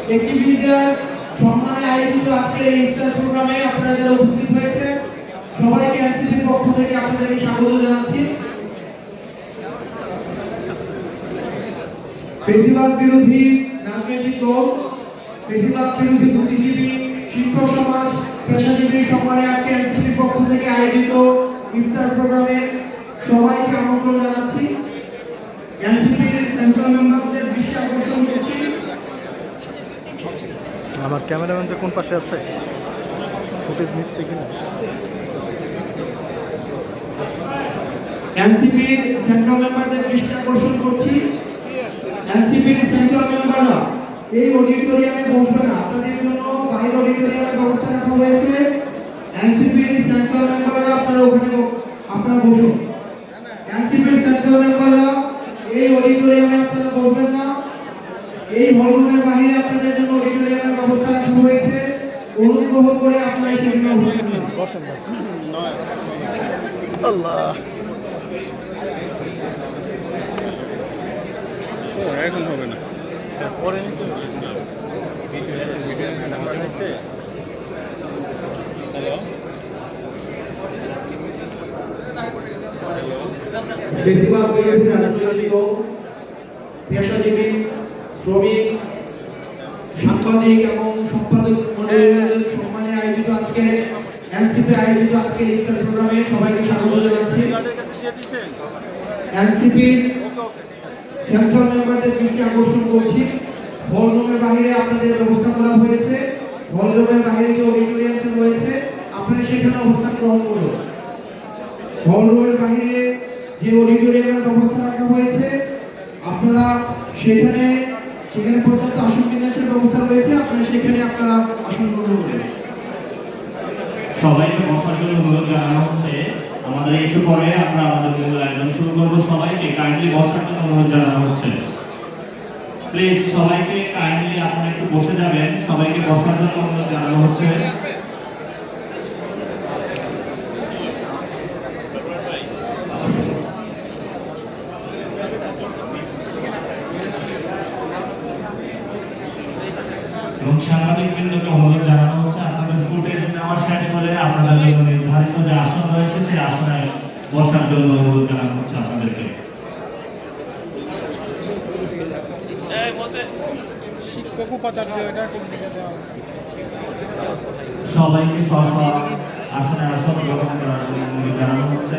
অ্যাক্টিভিটির সম্মানে আয়োজিত আজকের এই ইফতার প্রোগ্রামে আপনারা যারা উপস্থিত হয়েছে সবাইকে এনসিপির পক্ষ থেকে আপনাদেরকে স্বাগত জানাচ্ছি। ফেসিবাদ বিরোধী রাজনৈতিক দল, ফেসিবাদ বিরোধী বুদ্ধিজীবী, শিক্ষক সমাজ, পেশাজীবী সম্মানে আজকে এনসিপির পক্ষ থেকে আয়োজিত ইফতার প্রোগ্রামে সবাইকে আমন্ত্রণ জানাচ্ছি। এনসিপির সেন্ট্রাল মেম্বারদের দৃষ্টি আকর্ষণ করছি। আমার ক্যামেরাম্যান যে কোন পাশে আছে, ফুটেজ নিচ্ছে কিনা? এনসিপির সেন্ট্রাল মেম্বারদের দৃষ্টি আকর্ষণ করছি। এনসিপির সেন্ট্রাল মেম্বাররা এই অডিটোরিয়ামে বসবে না, আপনাদের জন্য বাইরের অডিটোরিয়ামের ব্যবস্থা রাখা হয়েছে। এনসিপির সেন্ট্রাল মেম্বাররা আপনারা বসুন। এনসিপির সেন্ট্রাল মেম্বাররা এই অডিটোরিয়ামে আপনারা বসবেন না, এই হলরুমের বাইরে আপনাদের জন্য অডিটোরিয়ামের ব্যবস্থা রাখা হয়েছে। অনুগ্রহ করে আপনারা সেখানে অবস্থান করুন। বসেন আল্লাহ, এখন হবে না, পরে নিতে হবে। বেশিরভাগ বিরোধী রাজনৈতিক দল, পেশাজীবী, শ্রমিক, সাংবাদিক এবং সম্পাদক মণ্ডলীর সম্মানে আয়োজিত আজকে এনসিপি আয়োজিত আজকের ইফতার প্রোগ্রামে সবাইকে স্বাগত জানাচ্ছি। এনসিপির সেন্ট্রাল মেম্বারদের দৃষ্টি আকর্ষণ করছি। হলরুমের বাইরে আপনাদের ব্যবস্থা করা হয়েছে। হলরুমের বাইরে যে অডিটোরিয়ামটি রয়েছে আপনারা সেখানে অবস্থান গ্রহণ করুন। হলরুমের বাইরে যে অডিটোরিয়ামের ব্যবস্থা রাখা হয়েছে আপনারা সেখানে পর্যাপ্ত আসন বিন্যাসের ব্যবস্থা রয়েছে, আপনারা সেখানে আপনারা আসন গ্রহণ করবেন। সবাইকে বসার জন্য অনুরোধ জানানো হচ্ছে। আমাদের একটু পরে আমরা আমাদের মূল আয়োজন শুরু করবো। সবাইকে কাইন্ডলি বসার জন্য অনুরোধ জানানো হচ্ছে। প্লিজ সবাইকে কাইন্ডলি আপনারা একটু বসে যাবেন। সবাইকে বসার জন্য অনুরোধ জানানো হচ্ছে। এবং সাংবাদিক বৃন্দকে অনুরোধ জানানো হচ্ছে আপনাদের ফুটেজ নেওয়া শেষ হলে আপনাদের জন্য নির্ধারিত যে আসন রয়েছে সেই আসনে বসার জন্য অনুরোধ জানানো হচ্ছে আপনাদেরকে। শিক্ষক উপাচার্য এটা সবাইকে আসনে আসন গ্রহণ করার জন্য অনুরোধ জানানো হচ্ছে।